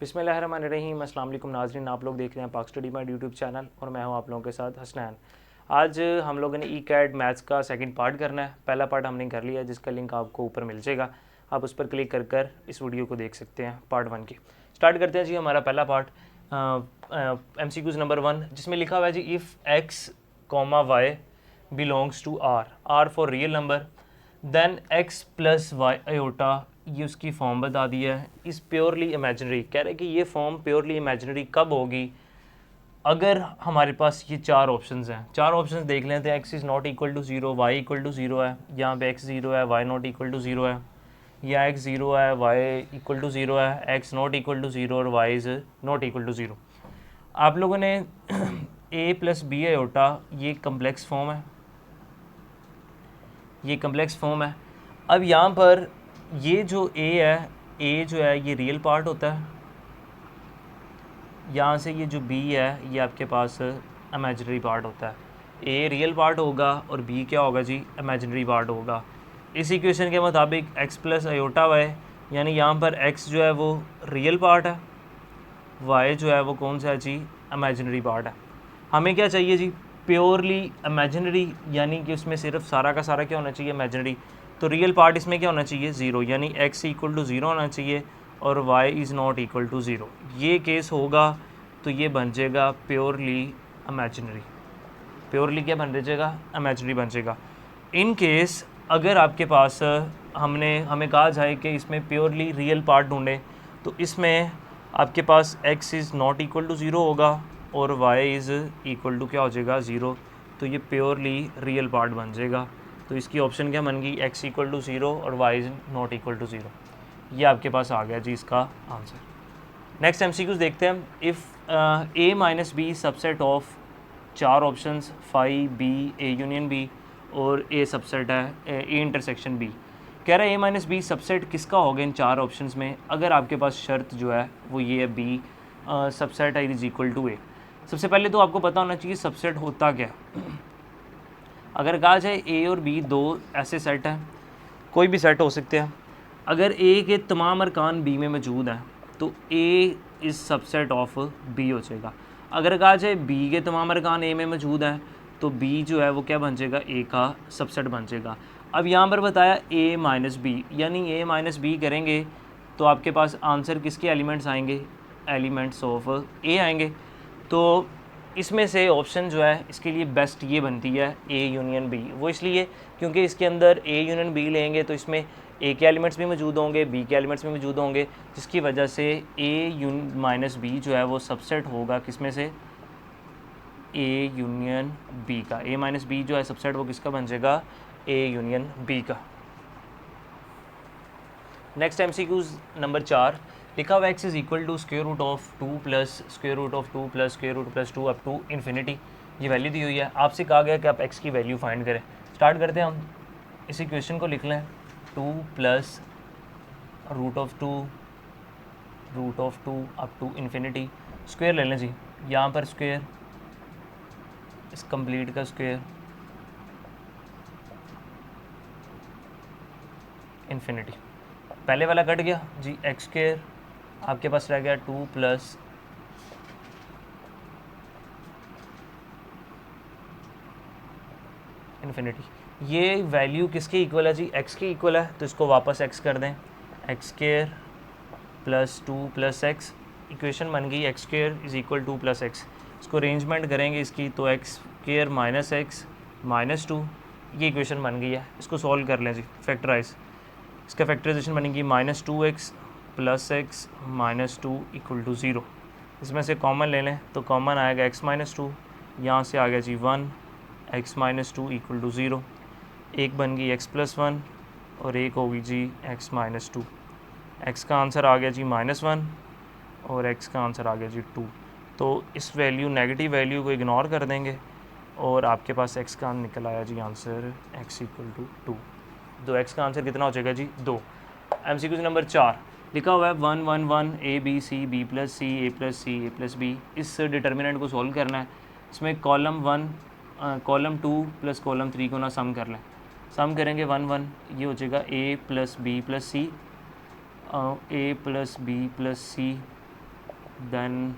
बिस्मिल्लाहिर्रहमानिर्रहीम। अस्सलाम वालेकुम नाज़रीन, आप लोग देख रहे हैं पाक स्टडी माय यूट्यूब चैनल और मैं हूं आप लोगों के साथ हसनैन। आज हम लोगों ने ई कैड मैथ्स का सेकंड पार्ट करना है। पहला पार्ट हमने कर लिया है जिसका लिंक आपको ऊपर मिल जाएगा, आप उस पर क्लिक कर इस वीडियो को देख सकते हैं पार्ट 1 की। स्टार्ट करते हैं जी हमारा पहला पार्ट MCQs नंबर 1, जिसमें लिखा हुआ है जी if x, y belongs to r for real number then x plus y iota, ये उसकी फॉर्म बता दी है। इस प्योरली इमेजिनरी कह रहे हैं कि ये फॉर्म प्योरली इमेजिनरी कब होगी, अगर हमारे पास ये चार ऑप्शंस हैं। चार ऑप्शंस देख लेते हैं। x is not equal to zero, y equal to zero है, यहाँ पे x ज़ीरो है, y not equal to zero है, या x ज़ीरो है, वाई इक्वल टू ज़ीरो है, x not equal to zero और y is not equal to zero. आप लोगों ने a प्लस बी आयोटा, ये कम्प्लेक्स फॉर्म है, ये कम्प्लेक्स फॉर्म है। अब यहाँ पर ये जो a है, a जो है ये रियल पार्ट होता है, यहाँ से ये जो b है ये आपके पास इमेजिनरी पार्ट होता है। a रियल पार्ट होगा और b क्या होगा जी, इमेजिनरी पार्ट होगा। इस इक्वेशन के मुताबिक x प्लस आयोटा y, यानी यहाँ पर x जो है वो रियल पार्ट है, y जो है वो कौन सा है जी, इमेजिनरी पार्ट है। हमें क्या चाहिए जी, प्योरली इमेजिनरी, यानी कि उसमें सिर्फ सारा का सारा क्या होना चाहिए, इमेजिनरी। तो रियल पार्ट इसमें क्या होना चाहिए, ज़ीरो, यानी x इक्वल टू ज़ीरो होना चाहिए और y is not equal to zero. ये केस होगा तो ये बन जाएगा प्योरली इमेजिनरी। प्योरली क्या बन जाएगा, इमेजिनरी बन जाएगा। इन केस अगर आपके पास हमें कहा जाए कि इसमें प्योरली रियल पार्ट ढूंढें, तो इसमें आपके पास x is not equal to zero होगा और y इज़ इक्वल टू क्या हो जाएगा, ज़ीरो। तो ये प्योरली रियल पार्ट बन जाएगा। तो इसकी ऑप्शन क्या बन गई, x इक्वल टू ज़ीरो और y is not equal to zero. ये आपके पास आ गया जी इसका आंसर। नेक्स्ट MCQs देखते हैं। If a minus B subset of चार options phi B A union B और a सबसेट है a इंटरसेक्शन b। कह रहा है a माइनस बी सबसेट किसका होगा इन चार ऑप्शंस में, अगर आपके पास शर्त जो है वो ये है b subset is equal to a। सबसे पहले तो आपको पता होना चाहिए सबसेट होता क्या। अगर कहा जाए a और b दो ऐसे सेट हैं, कोई भी सेट हो सकते हैं, अगर a के तमाम अरकान b में मौजूद हैं तो a is subset of b हो जाएगा। अगर कहा जाए b के तमाम अरकान a में मौजूद हैं तो b जो है वो क्या बन जाएगा, a का सबसेट बन जाएगा। अब यहाँ पर बताया a माइनस बी, यानी a माइनस बी करेंगे तो आपके पास आंसर किसके एलिमेंट्स आएंगे, एलिमेंट्स ऑफ a आएंगे। तो इसमें से ऑप्शन जो है इसके लिए बेस्ट ये बनती है a यूनियन b। वो इसलिए क्योंकि इसके अंदर a यूनियन b लेंगे तो इसमें a के एलिमेंट्स भी मौजूद होंगे, b के एलिमेंट्स भी मौजूद होंगे, जिसकी वजह से a माइनस बी जो है वो सबसेट होगा किसमें से, a यूनियन b का। a माइनस बी जो है सबसेट वो किसका बन जाएगा, a यूनियन b का। नेक्स्ट MCQs नंबर 4, लिखा हुआ x is equal to square root of two plus square root of two plus square root plus two up to infinity. ये वैल्यू दी हुई है, आपसे कहा गया कि आप x की वैल्यू फाइंड करें। स्टार्ट करते हैं हम, इस इक्वेशन को लिख लें, two plus root of two up to infinity. Square ले लें जी, यहाँ पर स्क्वायर, इस कंप्लीट का स्क्वायर, इन्फिनिटी। पहले वाला कट गया जी, एक्स स्क्वायर आपके पास रह गया टू प्लस इन्फिनिटी। ये वैल्यू किसके इक्वल है जी, एक्स के इक्वल है, तो इसको वापस एक्स कर दें, X square plus two plus X. Equation बन गई X square is equal to plus X. इसको अरेंजमेंट करेंगे इसकी, तो X square minus X minus two, ये इक्वेशन बन गई है। इसको सॉल्व कर लें जी, फैक्टराइज। इसका फैक्टराइजेशन बनेगी minus two X plus X minus two equal to zero. इसमें से कॉमन ले लें तो कॉमन आएगा एक्स माइनस टू, यहाँ से आ गया जी one, x minus two equal to zero. एक बन गई एक्स प्लस वन और एक होगी जी एक्स माइनस टू। एक्स का आंसर आ गया जी माइनस वन और एक्स का आंसर आ गया जी टू। तो इस वैल्यू नेगेटिव वैल्यू को इग्नोर कर देंगे और आपके पास एक्स का निकल आया जी answer x equal to two. तो एक्स का आंसर कितना हो जाएगा जी, दो। MCQ नंबर 4, लिखा हुआ है 1 1 1 A B C B plus C A plus C A plus B. इस डिटर्मिनेंट को सॉल्व करना है। इसमें कॉलम 1 कॉलम 2 प्लस कॉलम 3 को ना सम कर लें। सम करेंगे 1 1, ये हो जाएगा ए plus B plus C, A plus B plus C then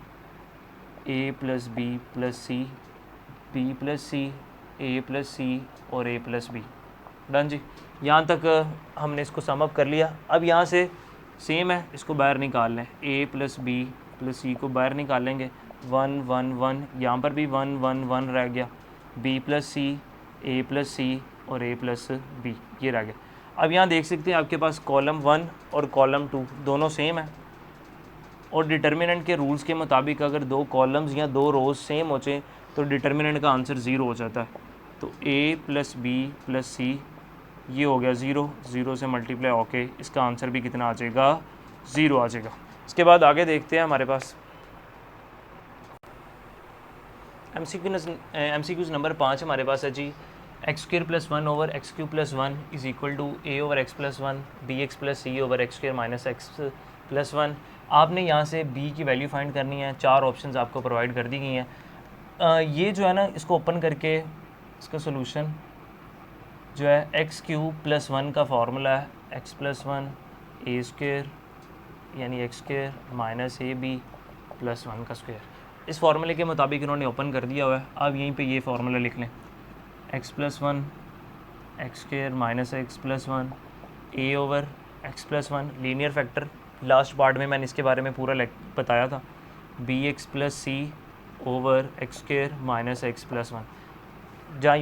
A plus B plus C, B plus C, A plus सी और ए प्लस बी। डन जी, यहाँ तक हमने इसको सम अप कर लिया। अब यहाँ से सेम है, इसको बाहर निकाल लें, ए प्लस बी प्लस सी को बाहर निकालेंगे, 1 1 1, यहाँ पर भी 1 1 1 रह गया, B plus C, A plus सी और ए प्लस बी, ये रह गया। अब यहाँ देख सकते हैं आपके पास कॉलम 1 और कॉलम 2 दोनों सेम है, और डिटर्मिनेंट के रूल्स के मुताबिक अगर दो कॉलम्स या दो रोज सेम हो जाए तो डिटर्मिनेंट का आंसर 0 हो जाता है। तो ए प्लस बी प्लस सी ये हो गया 0, 0 से मल्टीप्लाई होके इसका आंसर भी कितना आ जाएगा, 0 आ जाएगा। इसके बाद आगे देखते हैं हमारे पास MCQs नंबर 5 हमारे पास है जी, x square plus 1 over x cube plus 1 is equal to a over x plus 1 b x plus c over x square minus x plus 1। आपने यहाँ से b की वैल्यू फाइंड करनी है, 4 ऑप्शंस आपको प्रोवाइड कर दी गई हैं। ये जो है ना, इसको ओपन करके इसका सोल्यूशन जो है एक्स क्यू प्लस 1 का फार्मूला है एक्स प्लस 1 ए स्क्र यानी X square minus A B plus 1 का स्क्वायर। इस फार्मूले के मुताबिक इन्होंने ओपन कर दिया हुआ है। अब यहीं पे ये फार्मूला लिख लें, x plus 1 x square minus x plus 1 a over x plus 1 linear factor, last part में मैंने इसके बारे में पूरा बताया था, b x plus c over x square minus x plus 1। जहाँ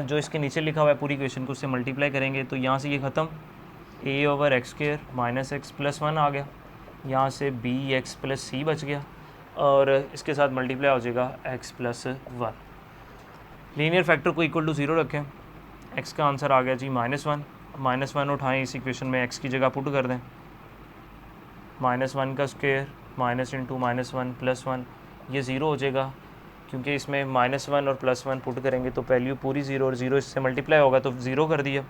जो इसके नीचे लिखा हुआ है पूरी इक्वेशन को उससे मल्टीप्लाई करेंगे तो यहाँ से ये ख़त्म, a over x square minus x plus 1 आ गया, यहाँ से बी एक्स प्लस सी बच गया और इसके साथ मल्टीप्लाई हो जाएगा एक्स प्लस 1। लीनियर फैक्टर को इक्वल टू 0 रखें, एक्स का आंसर आ गया जी -1, -1 उठाएं इस इक्वेशन में एक्स की जगह पुट कर दें, -1 का स्क्वायर माइनस इंटू -1 प्लस 1, ये 0 हो जाएगा क्योंकि इसमें -1 और प्लस 1 पुट करेंगे तो वैल्यू पूरी 0 और 0 इससे मल्टीप्लाई होगा तो 0 कर दिया।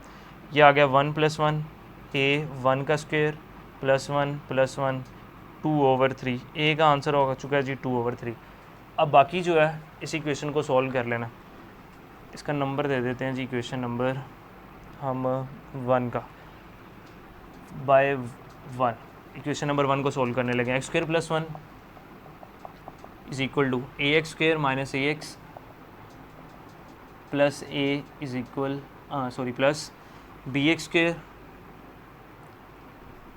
ये आ गया 1 प्लस 1 ए 1 का स्क्वायर प्लस 1 2 ओवर 3, ए का आंसर होगा चुका है जी 2 ओवर 3। अब बाकी जो है इस इक्वेशन को सॉल्व कर लेना, इसका नंबर दे देते हैं जी, इक्वेशन नंबर हम 1 का बाय 1, इक्वेशन नंबर 1 को सॉल्व करने लगे। X square plus 1 is equal to A X square minus A X plus A is equal plus B X square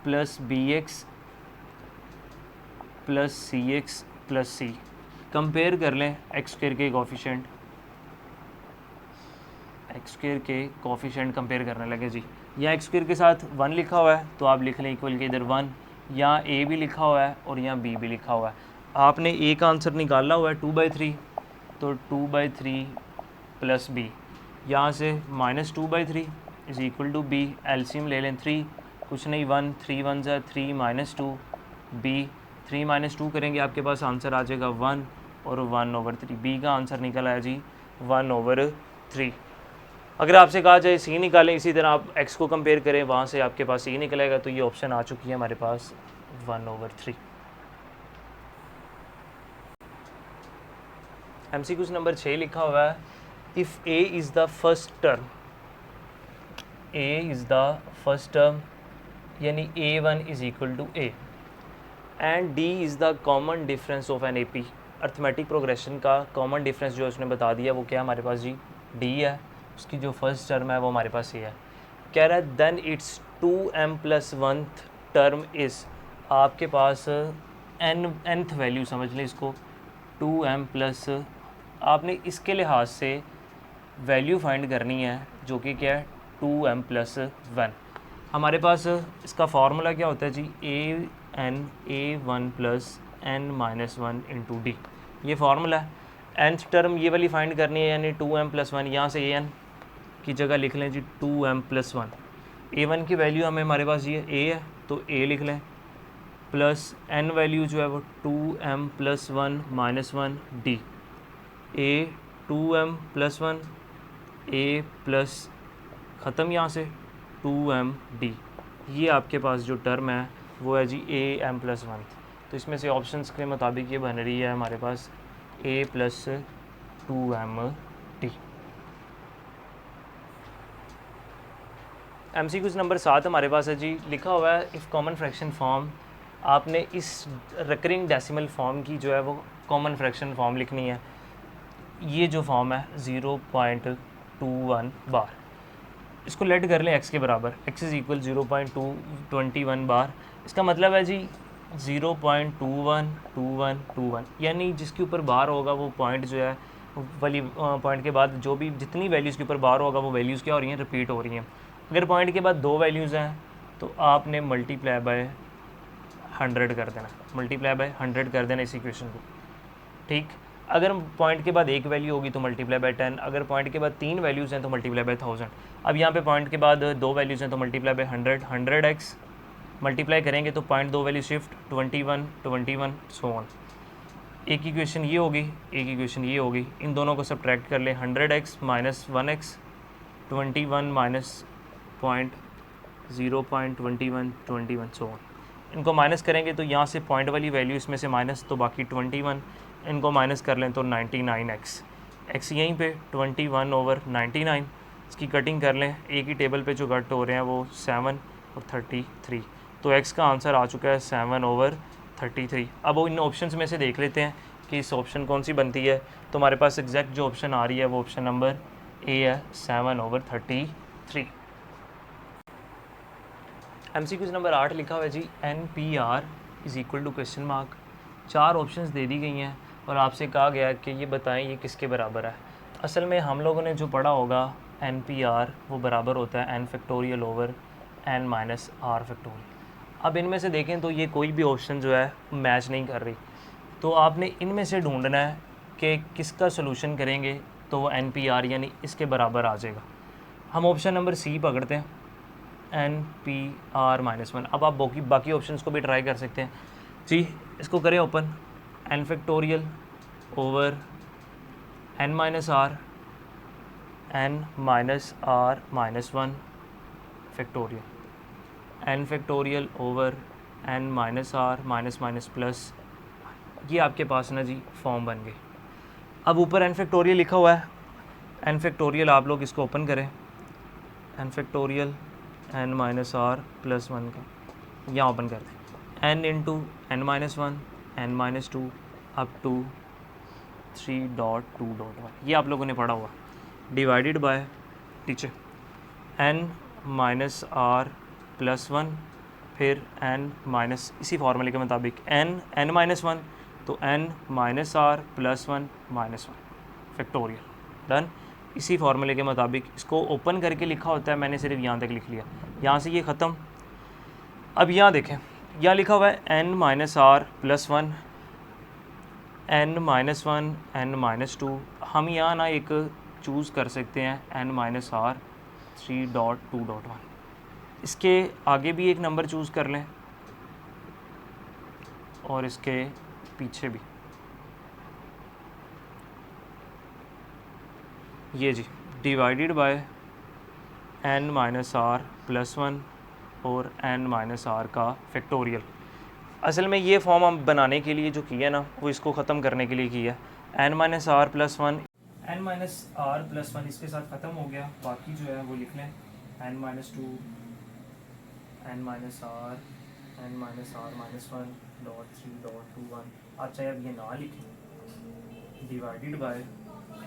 plus B x plus C X plus C. Compare कर लें X square के coefficient, X square के coefficient compare करने लगे जी। यहाँ x square के साथ 1 लिखा हुआ है तो आप लिख लें इक्वल के इधर 1, यहाँ ए भी लिखा हुआ है और यहाँ बी भी लिखा हुआ है। आपने ए का आंसर निकाला हुआ है 2/3 तो 2/3 प्लस बी, यहाँ से -2/3 is equal to B, LCM ले लें 3, कुछ नहीं 1 3 1 ज़ा 3 -2 बी, 3 -2 करेंगे आपके पास आंसर आ जाएगा 1 और 1/3, बी का आंसर निकल आया जी 1/3। अगर आपसे कहा जाए सी निकालें, इसी तरह आप एक्स को कंपेयर करें, वहाँ से आपके पास सी निकलेगा, तो ये ऑप्शन आ चुकी है हमारे पास 1/3। MCQs नंबर 6 लिखा हुआ है, if A is the first term, A is the first term यानी A1 is equal to A and D is the common difference of an AP। Arithmetic progression का कॉमन डिफरेंस जो उसने बता दिया वो क्या हमारे पास जी डी है, उसकी जो फर्स्ट टर्म है वो हमारे पास ये है। कह रहा है then it's 2m + 1 term is, आपके पास nth वैल्यू समझ लें इसको 2m प्लस, आपने इसके लिहाज से वैल्यू फाइंड करनी है जो कि क्या है 2m + 1। हमारे पास इसका फार्मूला क्या होता है जी, A1 + n-1 × d, ये फार्मूला है। nth टर्म ये वाली फाइंड करनी है यानी 2m + 1, यहाँ से an की जगह लिख लें जी 2m + 1। A1 की वैल्यू हमें हमारे पास ये a है तो a लिख लें, प्लस n वैल्यू जो है वो 2m + 1 - 1 d, a 2m + 1 a plus ख़त्म यहाँ से 2m d, ये आपके पास जो टर्म है वो है जी am + 1। तो इसमें से ऑप्शंस के मुताबिक ये बन रही है हमारे पास a + 2m d। MCQs number 7 हमारे पास है जी, लिखा हुआ है इफ़ कॉमन फ्रैक्शन फॉर्म आपने इस रिकरिंग डेसिमल फॉर्म की जो है वो कॉमन फ्रैक्शन फॉर्म लिखनी है। ये जो फॉर्म है 0.21 बार, इसको लेट कर लें x के बराबर, x इज़ इक्वल 0.221 बार। इसका मतलब है जी 0.212121, यानी जिसके ऊपर बार होगा वो पॉइंट जो है वाली पॉइंट के बाद जो भी जितनी वैल्यूज़ के ऊपर बार होगा वो वैल्यूज़ क्या हो रही हैं, रिपीट हो रही हैं। अगर पॉइंट के बाद दो वैल्यूज़ हैं तो आपने मल्टीप्लाई बाय 100 कर देना, मल्टीप्लाई बाय 100 कर देना इस इक्वेशन को, ठीक। अगर पॉइंट के बाद एक वैल्यू होगी तो मल्टीप्लाई बाय 10, अगर पॉइंट के बाद तीन वैल्यूज़ हैं तो मल्टीप्लाई बाय 1000। अब यहाँ पे पॉइंट के बाद दो वैल्यूज़ हैं तो मल्टीप्लाई बाय 100, 100x मल्टीप्लाई करेंगे तो पॉइंट दो वैल्यू शिफ्ट 21 21 सो ऑन। एक इक्वेशन ये होगी, एक इक्वेशन ये होगी, इन दोनों को सब्ट्रैक्ट कर लें, 100x minus 1x 21 minus point 0.2121 so on. इनको माइनस करेंगे तो यहाँ से पॉइंट वाली वैल्यू इसमें से माइनस, तो बाकी 21, इनको माइनस कर लें तो 99x, x यहीं पे 21/99, इसकी कटिंग कर लें, एक ही टेबल पे जो कट हो रहे हैं वो 7 और 33, तो x का आंसर आ चुका है 7/33। अब वो इन ऑप्शंस में से देख लेते हैं कि इस ऑप्शन कौन सी बनती है। तो हमारे पास एग्जैक्ट जो ऑप्शन आ रही है वो ऑप्शन नंबर ए है, 7/33। MCQ नंबर 8 लिखा हुआ है जी, NPR is equal to question mark. चार ऑप्शंस दे दी गई हैं और आपसे कहा गया है कि ये बताएं ये किसके बराबर है। असल में हम लोगों ने जो पढ़ा होगा NPR वो बराबर होता है n factorial over n minus R factorial. अब इनमें से देखें तो ये कोई भी ऑप्शन जो है मैच नहीं कर रही, तो आपने इनमें से ढूंढना है कि किसका सोल्यूशन करेंगे तो वो NPR यानी इसके बराबर आ जाएगा। हम ऑप्शन नंबर सी पकड़ते हैं, NPR-1। अब आप बाकी ऑप्शंस को भी ट्राई कर सकते हैं जी। इसको करें open, n factorial over n minus R, n minus R minus 1 factorial, n factorial over n minus R minus minus plus, ये आपके पास ना जी फॉर्म बन गई। अब ऊपर n फैक्टोरियल लिखा हुआ है, n फैक्टोरियल आप लोग इसको ओपन करें, n factorial n minus R plus 1 का यहाँ ओपन कर दें, n into n minus 1 n minus 2 up to 3.2.1, ये आप लोगों ने पढ़ा हुआ, डिवाइडेड बाय नीचे n माइनस आर प्लस 1, फिर n माइनस इसी फार्मूले के मुताबिक n माइनस 1 तो n minus R plus 1 minus 1 factorial, done. इसी फार्मूले के मुताबिक इसको ओपन करके लिखा होता है, मैंने सिर्फ यहाँ तक लिख लिया, यहाँ से ये ख़त्म। अब यहाँ देखें, यहाँ लिखा हुआ है n minus R plus 1 n minus 1 n minus 2, हम यहाँ ना एक चूज़ कर सकते हैं n माइनस आर 3.2.1, इसके आगे भी एक नंबर चूज़ कर लें और इसके पीछे भी, ये जी divided by n minus R plus 1 और n माइनस आर का फैक्टोरियल। असल में ये फॉर्म हम बनाने के लिए जो किया ना वो इसको ख़त्म करने के लिए किया, n minus R plus 1 n minus R plus 1 इसके साथ ख़त्म हो गया, बाकी जो है वो लिख लें n minus 2 n minus R minus 1.3.21। अच्छा अब ये ना लिखें, divided by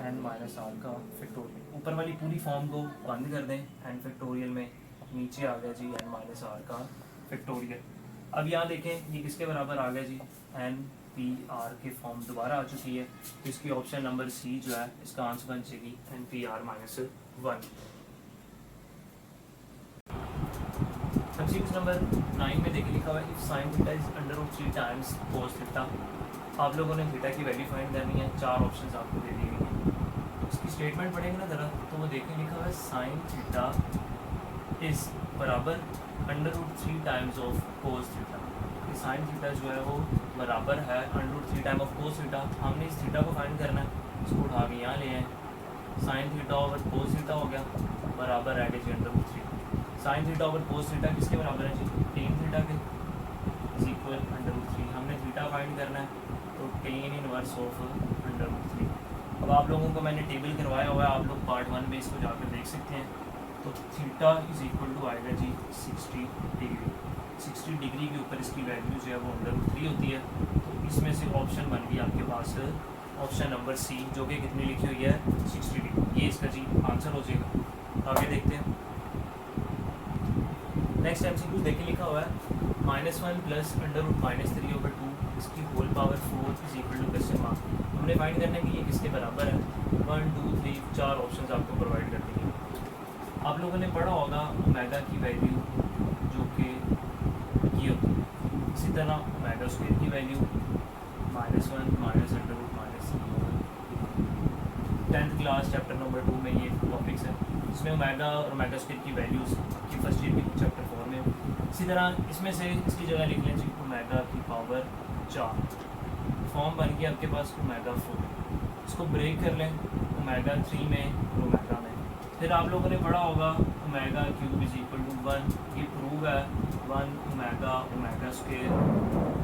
n minus R का फैक्टोरियल। ऊपर वाली पूरी फॉर्म को बंद कर दें n फैक्टोरियल में, नीचे आ गया जी n माइनस आर का फैक्टोरियल। अब यहाँ देखें ये किसके बराबर आ गया जी, NPR के फॉर्म दोबारा आ चुकी है, तो इसकी ऑप्शन नंबर सी जो है इसका आंसर बन जाएगी NPR-1। MCQ नंबर 9 में देखिए लिखा हुआ है, if sin theta is under root 3 times cos theta. आप लोगों ने थीटा की वैल्यू फाइंड करनी है, चार ऑप्शंस आपको दे दी गई हैं, इसकी स्टेटमेंट पढ़ेंगे ना ज़रा तो वो देखें लिखा हुआ है sin थीटा इज़ बराबर under root 3 times of cos theta. Sine theta जो है वो बराबर है under root 3 time of cos theta. हमने इस थीटा को फाइंड करना है, इसको उठा के यहाँ ले आए, sine theta over cos theta हो गया बराबर है जी under root 3। Sine theta over cos theta किसके बराबर है जी, टेन थीटा के, इज इक्वल अंडर रूट 3। हमने थीटा फाइंड करना है तो tan inverse of under root 3। अब आप लोगों को मैंने टेबल करवाया हुआ है, आप लोग पार्ट 1 में इसको जाकर देख सकते हैं। तो थीटा इज इक्वल टू आएगा जी 60 डिग्री। 60 डिग्री के ऊपर इसकी वैल्यू जो है वो √3 होती है। तो इसमें से ऑप्शन बन गई आपके पास ऑप्शन नंबर सी, जो कि कितनी लिखी हुई है 60 डिग्री। ये इसका जी आंसर हो जाएगा। आगे देखते हैं। नेक्स्ट MCQ देखिए लिखा हुआ है -1 प्लस √-3/2 इसकी whole power 4 is equal to question mark. हमने फाइंड करना है कि ये किसके बराबर है। 1 2 3 4 ऑप्शंस आपको प्रोवाइड कर देंगे। आप लोगों ने पढ़ा होगा ओमेगा की वैल्यू जो कि ये होती है। इसी तरह ओमेगा स्क्वायर की value -1 -√-3। 10th class chapter number 2 में ये टॉपिक्स है। इसमें ओमेगा और ओमेगा स्क्वायर की वैल्यूज़ आपकी फर्स्ट ईयर की चैप्टर 4 में। इसी तरह इसमें से इसकी जगह लिख लें जी ओमेगा की पावर 4। फॉर्म बन गया आपके पास ओमेगा 4। इसको ब्रेक कर लें ओमेगा 3 में और ओमेगा में। फिर आप लोगों ने पढ़ा होगा omega cube is equal to 1। ये प्रूव है 1 ओमेगा ओमेगा स्क्वायर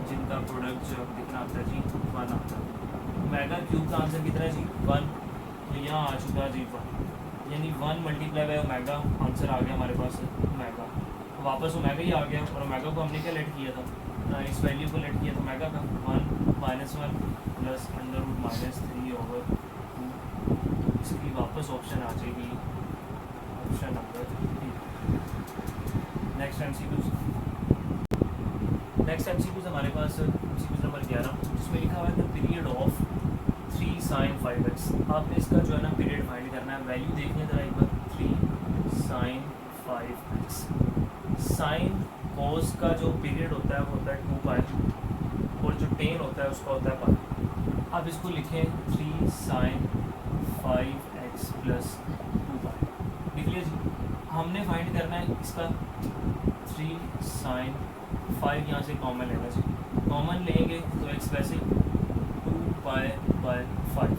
जिनका प्रोडक्ट जो कितना आता है जी 1 आता है। ओमेगा क्यूब का आंसर कितना है जी 1। तो यहाँ आ चुका जी 1, यानी 1 मल्टीप्लाई बाय ओमेगा आंसर आ गया हमारे पास ओमेगा। वापस ओमेगा ही आ गया और ओमेगा को हमने क्या लेट किया था, इस वैल्यू को लेट किया था ओमेगा का 1 -1 प्लस √-3/2। इसकी वापस ऑप्शन आ जाएगी ऑप्शन नंबर 3। नेक्स्ट MCQ हमारे पास MCQ नंबर 11 जिसमें लिखा हुआ है the period of 3 sin 5x। आपने इसका जो है ना पीरियड फाइंड करना है। वैल्यू देखिए ज़रा एक बार 3 sin 5x। साइन कोस का जो पीरियड होता है वो होता है 2 और जो टेन होता है उसका होता है पाई। अब इसको लिखें 3 sin 5x प्लस 2 लिख लिया जी। हमने फाइंड करना है इसका 3 sin 5 यहाँ से कॉमन लेना चाहिए। कॉमन लेंगे तो x वैसे 2π/5।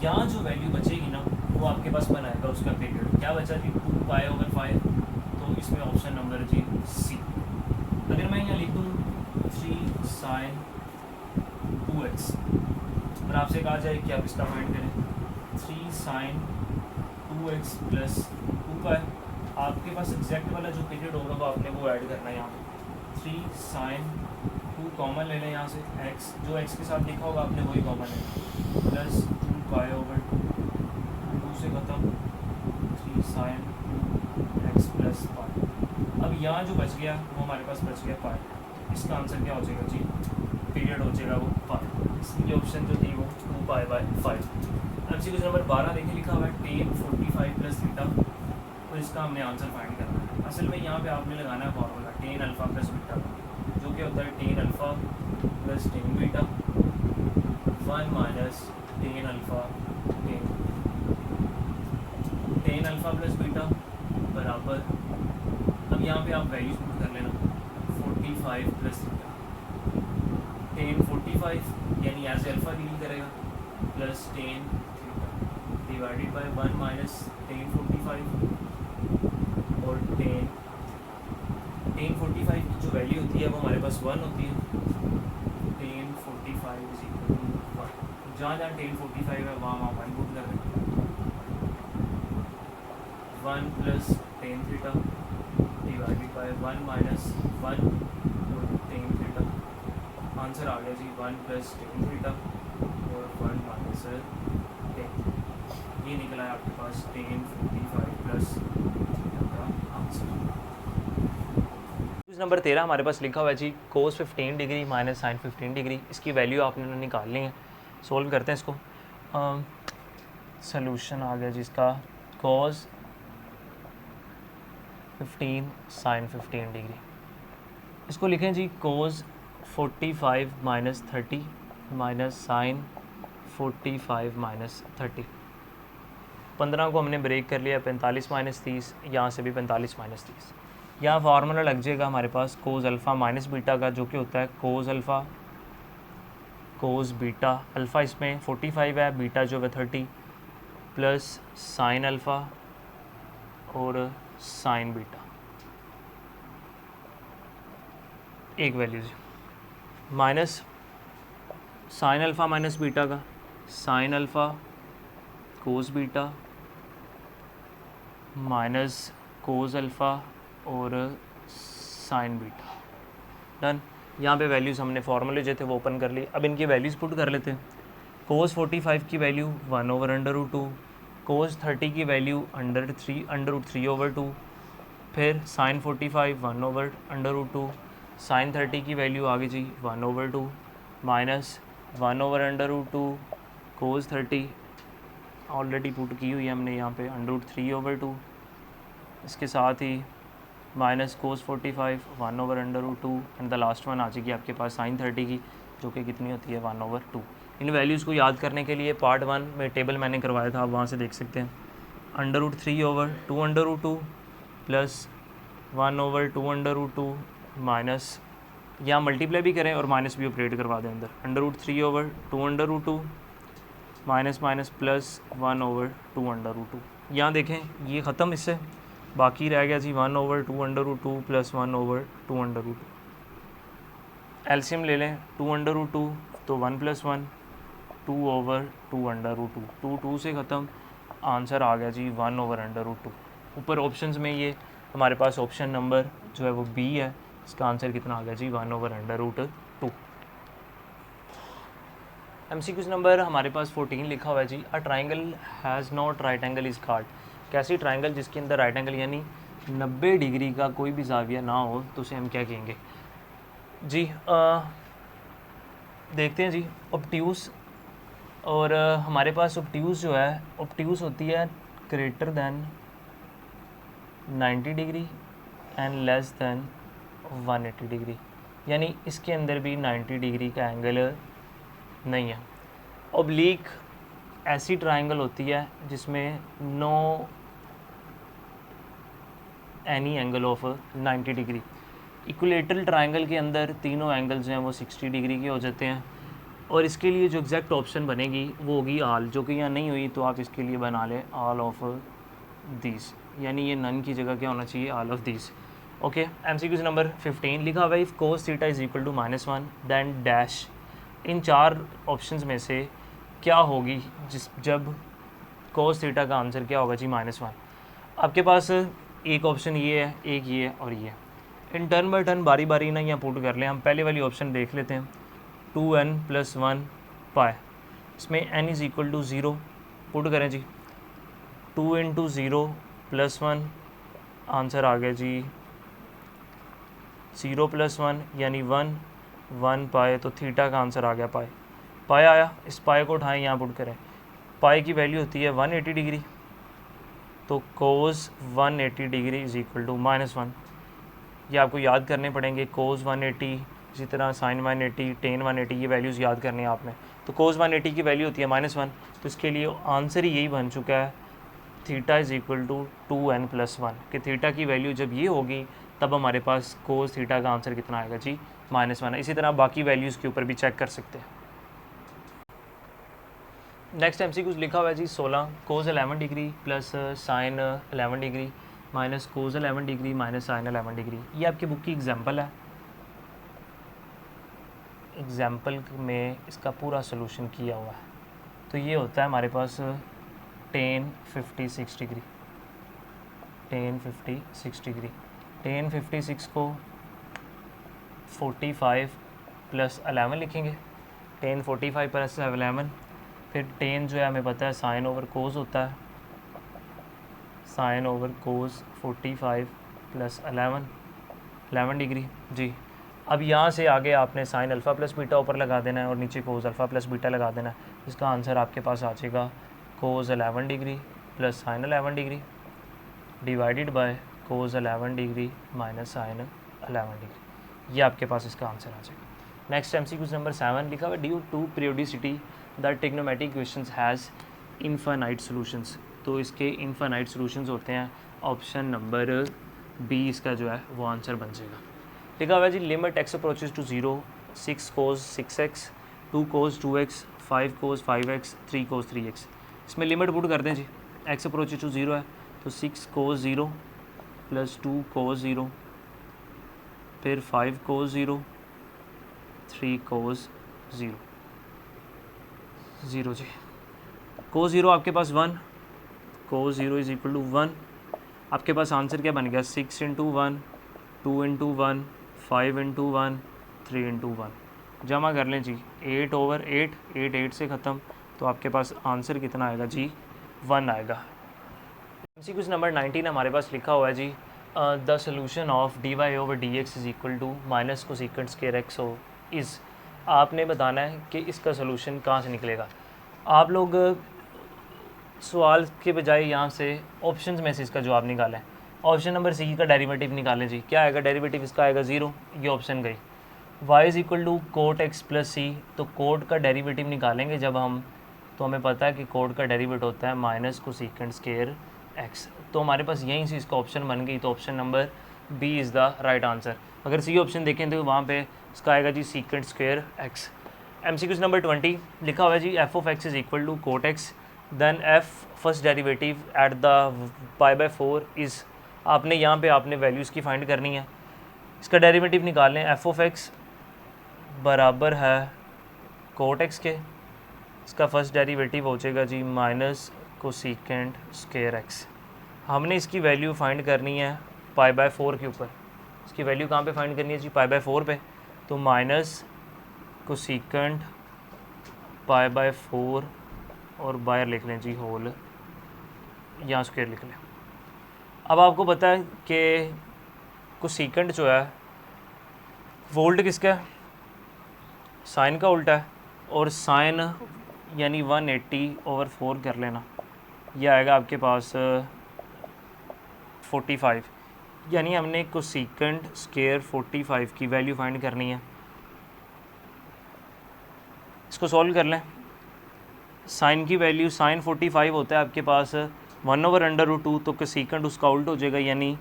यहाँ जो वैल्यू बचेगी ना वो आपके पास बनाएगा उसका पीरियड। क्या बचा जी 2π/5। तो इसमें ऑप्शन नंबर जी सी। अगर मैं यहाँ लिख दूँ 3 sin 2x और आपसे कहा जाए कि आप इसका फाइंड करें 3 sin 2x प्लस 2π। आपके पास एग्जैक्ट वाला जो पीरियड होगा वो आपने वो ऐड करना है यहाँ पे। 3 sin 2 कॉमन ले लें यहाँ से, x जो x के साथ लिखा होगा आपने वही कॉमन लेना प्लस 2π/2 से खत्म 3 sin 2x प्लस पाई। अब यहाँ जो बच गया वो हमारे पास बच गया पाई। इसका आंसर क्या हो जाएगा जी पीरियड हो जाएगा वो पाई। इसलिए ऑप्शन जो थी वो 2π/5। MCQ नंबर 12 देखिए लिखा हुआ है tan 45 प्लस थीटा। तो इसका हमने आंसर फाइंड करना है। असल में यहाँ पे आपने लगाना है formula tan alpha plus beta का, जो कि होता है tan alpha plus tan beta 1 minus tan alpha tan alpha plus beta बराबर। अब यहाँ पे आप वैल्यूज पुट कर लेना 45 प्लस थीटा। tan 45 यानी यहाँ से अल्फ़ा डील करेगा plus tan theta divided by 1 minus tan 45 और tan 45 की जो वैल्यू होती है वो हमारे पास 1 होती है। tan 45 is equal to 1। जहाँ जहाँ tan 45 है वहाँ 1 पुट कर दें। 1 plus tan theta divided by 1 minus 1 और tan थीटा। आंसर आ गया जी 1 प्लस tan थीटा और 1 माइनस tan। ये निकला है आपके पास tan 45 प्लस थीटा का आंसर। नंबर 13 हमारे पास लिखा हुआ है जी cos 15 degree minus sin 15 degree. इसकी वैल्यू आपने निकालनी है। सोल्व करते हैं इसको। सॉल्यूशन आ गया जिसका cos 15 sin 15 डिग्री। इसको लिखें जी cos 45 minus 30 minus sin 45 minus 30। 15 को हमने ब्रेक कर लिया 45 माइनस 30, यहाँ से भी 45 माइनस 30। यहाँ फार्मूला लग जाएगा हमारे पास कोस अल्फ़ा माइनस बीटा का, जो कि होता है cos alpha cos beta. Alpha इसमें 45 है, बीटा जो है 30 प्लस साइन अल्फ़ा और साइन बीटा। एक value minus sine alpha minus beta का sine alpha cos beta minus cos alpha और साइन बीटा। डन। यहाँ पे वैल्यूज़ हमने फॉर्मूले जो थे वो ओपन कर लिए। अब इनकी वैल्यूज़ पुट कर लेते हैं। कोस 45 की वैल्यू 1/√2, कोस 30 की वैल्यू √3/2, फिर साइन 45 1/√2, साइन 30 की वैल्यू आ गई जी 1/2 माइनस 1/√2 कोस 30 ऑलरेडी पुट की हुई है हमने यहाँ पे √3/2, इसके साथ ही minus cos 45 1/√2 and the last one आ जाएगी आपके पास साइन 30 की, जो कि कितनी होती है 1/2। इन वैल्यूज़ को याद करने के लिए पार्ट 1 में टेबल मैंने करवाया था, आप वहाँ से देख सकते हैं। √3/2/2 प्लस 1/2/2 माइनस, यहाँ मल्टीप्लाई भी करें और माइनस भी ऑपरेट करवा दें अंदर, √3/2/2 माइनस माइनस प्लस 1/2/2। यहाँ देखें ये ख़त्म, इससे बाकी रह गया जी 1/2/2 प्लस 1/2/2। एलसीएम ले लें 2/2 तो 1 + 1 2/2/2, 2 से ख़त्म, आंसर आ गया जी 1/2। ऊपर ऑप्शंस में ये हमारे पास ऑप्शन नंबर जो है वो बी है, इसका आंसर कितना आ गया जी 1/2। MCQs नंबर हमारे पास 14 लिखा हुआ है जी। A triangle has not right angle is called. कैसी ट्राइंगल जिसके अंदर राइट एंगल यानी 90 डिग्री का कोई भी जाविया ना हो तो उसे हम क्या कहेंगे जी। देखते हैं जी ऑब्ट्यूस। और हमारे पास ऑब्ट्यूस जो है, ऑब्ट्यूस होती है greater than 90 degree and less than 180 degree, यानी इसके अंदर भी 90 डिग्री का एंगल नहीं है। ओब्लीक ऐसी ट्राइंगल होती है जिसमें no any angle of 90 degree. Equilateral triangle के अंदर तीनों एंगल्स हैं वो 60 डिग्री के हो जाते हैं, और इसके लिए जो एग्जैक्ट ऑप्शन बनेगी वो होगी आल, जो कि यहाँ नहीं हुई तो आप इसके लिए बना लें ऑल ऑफ दिस, यानी ये नन की जगह क्या होना चाहिए, all of this. Okay. MCQs number 15 लिखा हुआ है if cos theta is equal to -1 then dash. इन चार ऑप्शंस में से क्या होगी जब कोस थीटा का आंसर क्या होगा जी -1। आपके पास एक ऑप्शन ये है, एक ये है और ये। इन टर्न बाई टर्न बारी बारी ना यहाँ पुट कर लें। हम पहले वाली ऑप्शन देख लेते हैं, 2n + 1 पाई, इसमें n is equal to 0 put करें जी। 2 × 0 + 1 आंसर आ गया जी 0 + 1 यानी 1 पाई, तो थीटा का आंसर आ गया पाई। पाई आया, इस पाई को उठाएं, यहाँ पुट करें। पाई की वैल्यू होती है 180 डिग्री, तो कोस 180 डिग्री इज़ इक्वल टू -1। ये आपको याद करने पड़ेंगे, कोस 180, इसी तरह साइन 180, टेन 180, ये वैल्यूज़ याद करने हैं आपने। तो कोस 180 की वैल्यू होती है -1, तो इसके लिए आंसर ही यही बन चुका है, theta is equal to 2n + 1, कि थीटा की वैल्यू जब ये होगी तब हमारे पास कोस थीटा का आंसर कितना आएगा जी -1। इसी तरह बाकी वैल्यूज़ के ऊपर भी चेक कर सकते हैं। नेक्स्ट MCQs लिखा हुआ है जी 16, cos 11 degree plus sine 11 degree minus cos 11 degree minus sine 11 degree. ये आपकी बुक की एग्जांपल है। एग्जांपल में इसका पूरा सोल्यूशन किया हुआ है। तो ये होता है हमारे पास tan 56 degree, tan 56 degree, tan 56 को 45 + 11 लिखेंगे, tan 45 + 11, फिर tan जो है हमें पता है साइन ओवर कोस होता है, साइन ओवर कोस 45 + 11 डिग्री जी। अब यहाँ से आगे आपने साइन अल्फ़ा + बीटा ऊपर लगा देना है और नीचे कोस अल्फ़ा + बीटा लगा देना है। इसका आंसर आपके पास आ जाएगा cos 11 degree plus sine 11 degree divided by cos 11 degree minus sine 11 degree. ये आपके पास इसका आंसर आ जाएगा। नेक्स्ट MCQ नंबर 7 लिखा हुआ, due to periodicity the trigonometric equations has infinite solutions. तो इसके इनफाइनाइट सॉल्यूशंस होते हैं, ऑप्शन नंबर बी इसका जो है वो आंसर बन जाएगा। लिखा हुआ है जी limit x approaches to 0 6 cos 6x 2 cos 2x 5 cos 5x 3 cos 3x। इसमें लिमिट पुट कर दें जी, x अप्रोचेज टू 0 है तो 6 cos 0 प्लस 2 cos 0 फिर 5 cos 0 3 cos 0 जी। cos 0 आपके पास 1, cos 0 इज इक्वल टू 1, आपके पास आंसर क्या बन गया 6 इंटू 1, 2 इंटू 1, 5 इंटू 1, 3 इंटू 1। जमा कर लें जी 8/8, 8 8 से ख़त्म, तो आपके पास आंसर कितना आएगा जी 1 आएगा। इसी कुछ नंबर 19 हमारे पास लिखा हुआ है जी the solution of dy/dx is equal to minus cosecant square x हो इज़। आपने बताना है कि इसका सोल्यूशन कहाँ से निकलेगा। आप लोग सवाल के बजाय यहाँ से ऑप्शंस में से इसका जवाब निकालें। ऑप्शन नंबर सी का डेरिवेटिव निकालें जी। क्या आएगा डेरिवेटिव इसका आएगा 0, ये ऑप्शन गई। y is equal to cot x plus सी, तो कोट का डेरिवेटिव निकालेंगे जब हम, तो हमें पता है कि कोट का डेरिवेटिव होता है माइनस कोसेकेंट स्क्वायर एक्स। तो हमारे पास यहीं से इसका ऑप्शन बन गई, तो option number B is the right answer. अगर सी ऑप्शन देखें तो वहाँ पे इसका आएगा जी secant square x. MCQ number 20 लिखा हुआ है जी F of x is equal to cot x, then F first derivative at the π/4 is. आपने यहाँ पे आपने वैल्यूज़ की फाइंड करनी है, इसका डेरिवेटिव निकाल लें। एफ ऑफ एक्स बराबर है कोट एक्स के, इसका फर्स्ट डेरिवेटिव हो जाएगा जी माइनस कोसेकेंट स्क्वायर एक्स। हमने इसकी वैल्यू फाइंड करनी है π/4 के ऊपर। इसकी वैल्यू कहाँ पे फाइंड करनी है जी π/4 पे, तो माइनस कोसेकेंट π/4 और बाहर लिख लें जी होल, यहाँ स्क्वायर लिख लें। अब आपको पता है कि कोसेकेंट जो है वो उल्ट किसका है, साइन का उल्टा है, और साइन यानी 180/4 कर लेना, यह आएगा आपके पास 45। यानी हमने कोसेकेंट स्क्वायर 45 की वैल्यू फाइंड करनी है। इसको सॉल्व कर लें। साइन की वैल्यू, साइन 45 होता है आपके पास 1/√2, तो कोसेकेंट उसका उल्ट हो जाएगा, यानी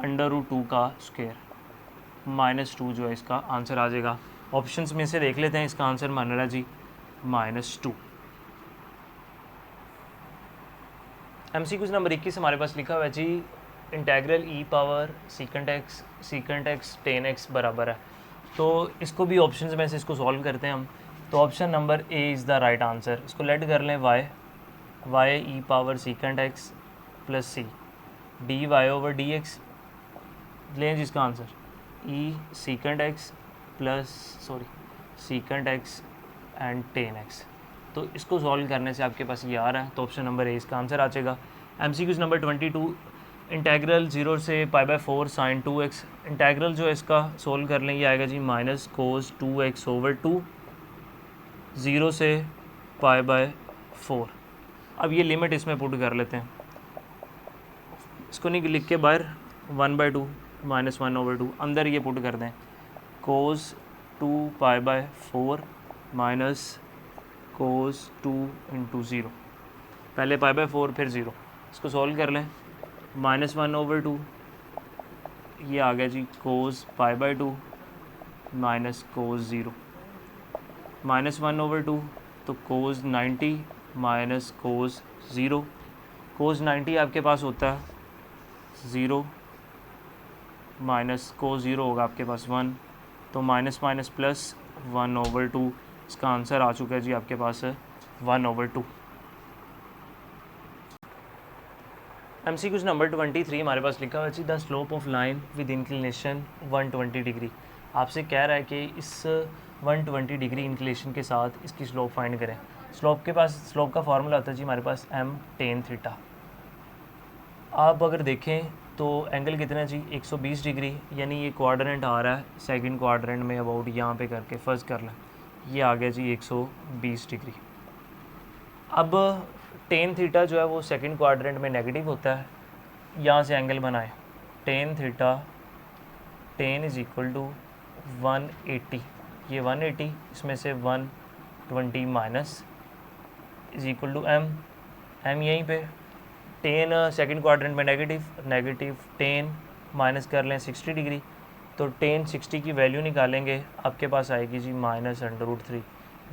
√2 का स्क्वायर, -2 जो है इसका आंसर आ जाएगा। ऑप्शंस में से देख लेते हैं, इसका आंसर बन रहा है जी -2। MCQ नंबर 21 हमारे पास लिखा हुआ है जी integral e power secant x tan x बराबर है। तो इसको भी ऑप्शंस में से इसको सॉल्व करते हैं हम। तो option number A is the right answer. इसको लेट कर लें y e power secant x plus C dy/dx लें जिसका answer e secant x and tan x. तो इसको सॉल्व करने से आपके पास ये आ रहा है, तो ऑप्शन नंबर ए इसका आंसर आ जाएगा। MCQ नंबर 22 इंटेग्रल 0 से π/4 साइन 2x। इंटेग्रल जो है इसका सोल्व कर लें, ये आएगा जी माइनस कोस 2x/2 0 से π/4। अब ये लिमिट इसमें पुट कर लेते हैं, इसको नहीं लिख के बाहर 1/2 -1/2 अंदर ये पुट कर दें, कोस 2 π/4 माइनस कोस 2 इंटू 0, पहले π/4 फिर 0। इसको सॉल्व कर लें, -1/2 ये आ गया जी कोस π/2 माइनस कोस 0, -1/2 तो कोस 90 माइनस कोस 0। कोस 90 आपके पास होता है 0 माइनस कोस 0 होगा आपके पास 1, तो माइनस माइनस प्लस 1/2। इसका आंसर आ चुका है जी आपके पास 1/2। MCQ नंबर 23 हमारे पास लिखा हुआ है the slope of line with inclination 120 degree. आपसे कह रहा है कि इस 120 डिग्री इंक्लिनेशन के साथ इसकी स्लोप फाइंड करें। स्लोप का फार्मूला होता है जी हमारे पास m tan थीटा। आप अगर देखें तो एंगल कितना है जी 120 डिग्री, यानी ये क्वाड्रेंट आ रहा है सेकंड क्वाड्रेंट में अबाउट यहाँ पे करके फर्स्ट कर लें, ये आ गया जी 120 डिग्री। अब टेन थीटा जो है वो सेकंड क्वाड्रेंट में नेगेटिव होता है, यहाँ से एंगल बनाए tan theta tan is equal to 180, ये 180 इसमें से 120 minus is equal to m यहीं पे टेन सेकंड क्वाड्रेंट में नेगेटिव टेन माइनस कर लें 60 डिग्री, तो टेन 60 की वैल्यू निकालेंगे आपके पास आएगी जी -√3,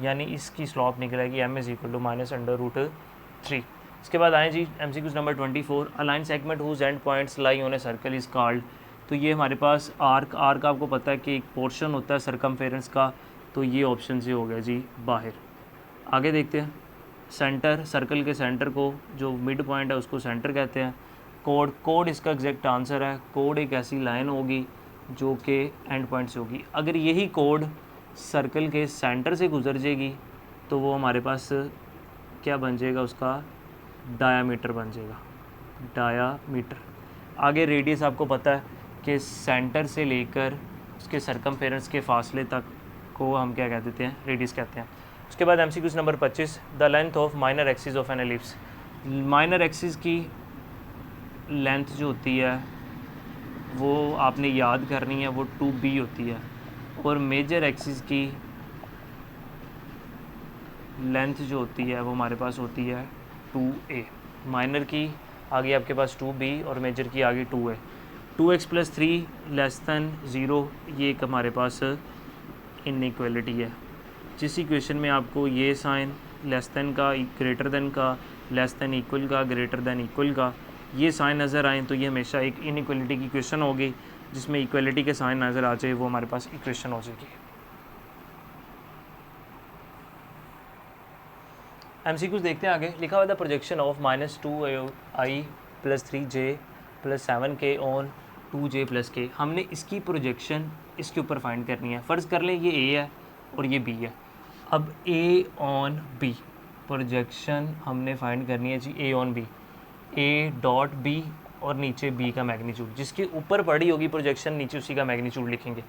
यानी इसकी स्लॉप निकलेगी m इज़ इक्वल टू -√3। इसके बाद आए जी MCQ नंबर 24 a line segment whose end points lie on a circle is called. तो ये हमारे पास आर्क आपको पता है कि एक पोर्शन होता है सरकमफेरेंस का, तो ये ऑप्शन से हो गया जी बाहर। आगे देखते हैं, सेंटर सर्कल के सेंटर को जो मिड पॉइंट है उसको सेंटर कहते हैं, कोड इसका एग्जैक्ट आंसर है। कोड एक ऐसी लाइन होगी जो कि एंड पॉइंट से होगी। अगर यही कोड सर्कल के सेंटर से गुजर जाएगी तो वो हमारे पास क्या बन जाएगा, उसका डायामीटर बन जाएगा, डायामीटर। आगे रेडियस आपको पता है कि सेंटर से लेकर उसके सरकमफेरेंस के फासले तक को हम क्या कह देते हैं, रेडियस कहते हैं। उसके बाद MCQ number 25, the length of minor axis of an ellipse. Minor axis की लेंथ जो होती है वो आपने याद करनी है, वो 2b होती है, और मेजर एक्सिस की लेंथ जो होती है वो हमारे पास होती है 2a। माइनर की आगे आपके पास 2b और मेजर की आगे 2a। 2x + 3 < 0, ये एक हमारे पास इनइक्वालिटी है। जिस इक्वेशन में आपको ये साइन लेस देन का, ग्रेटर देन का, लेस देन इक्वल का, ग्रेटर देन इक्वल का ये साइन नज़र आए तो ये हमेशा एक इनइक्वालिटी की इक्वेशन होगी। जिसमें इक्वालिटी के साइन नज़र आ जाए वो हमारे पास इक्वेशन हो जाएगी। MCQs देखते हैं आगे। लिखा हुआ था projection of -2i + 3j + 7k on 2j + k। हमने इसकी प्रोजेक्शन इसके ऊपर फाइंड करनी है। फ़र्ज़ कर लें ये a है और ये b है। अब a ऑन b प्रोजेक्शन हमने फाइंड करनी है जी, a ऑन b, a.b और नीचे b का मैग्नीट्यूड। जिसके ऊपर पड़ी होगी प्रोजेक्शन नीचे उसी का मैग्नीट्यूड लिखेंगे।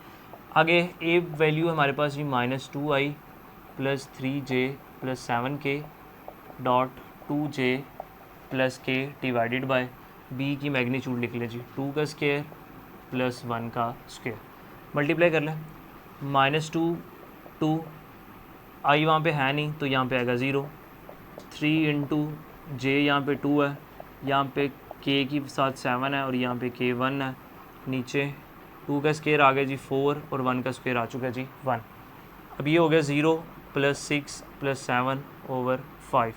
आगे a वैल्यू हमारे पास जी -2i + 3j + 7k dot 2j + k divided by b की मैग्नीट्यूड लिख लें जी, 2 का स्क्वायर + 1 का स्क्वायर। मल्टीप्लाई कर लें, -2 i वहाँ पे है नहीं तो यहाँ पे आएगा 0, 3 × j यहाँ पे 2 है, यहाँ पे k की साथ 7 है और यहाँ पे k 1 है। नीचे 2 का स्क्वायर आ गया जी 4 और 1 का स्क्वायर आ चुका है जी 1। अब ये हो गया 0 + 6 + 7/5,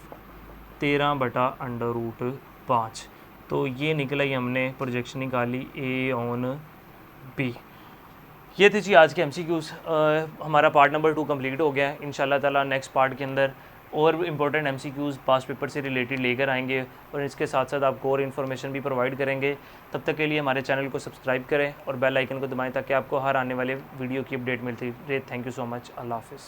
13/√5। तो ये निकला ही, हमने प्रोजेक्शन निकाली a ऑन b। ये थे जी आज के MCQs। हमारा पार्ट नंबर 2 कंप्लीट हो गया है। इंशाल्लाह ताला नेक्स्ट पार्ट के अंदर और इम्पोर्टेंट MCQs पास पेपर से रिलेटेड लेकर आएंगे और इसके साथ साथ आपको और इन्फॉर्मेशन भी प्रोवाइड करेंगे। तब तक के लिए हमारे चैनल को सब्सक्राइब करें और बेल आइकन को दबाएं ताकि आपको हर आने वाले वीडियो की अपडेट मिलती रहे। Thank you so much. Allah हाफ़िज़।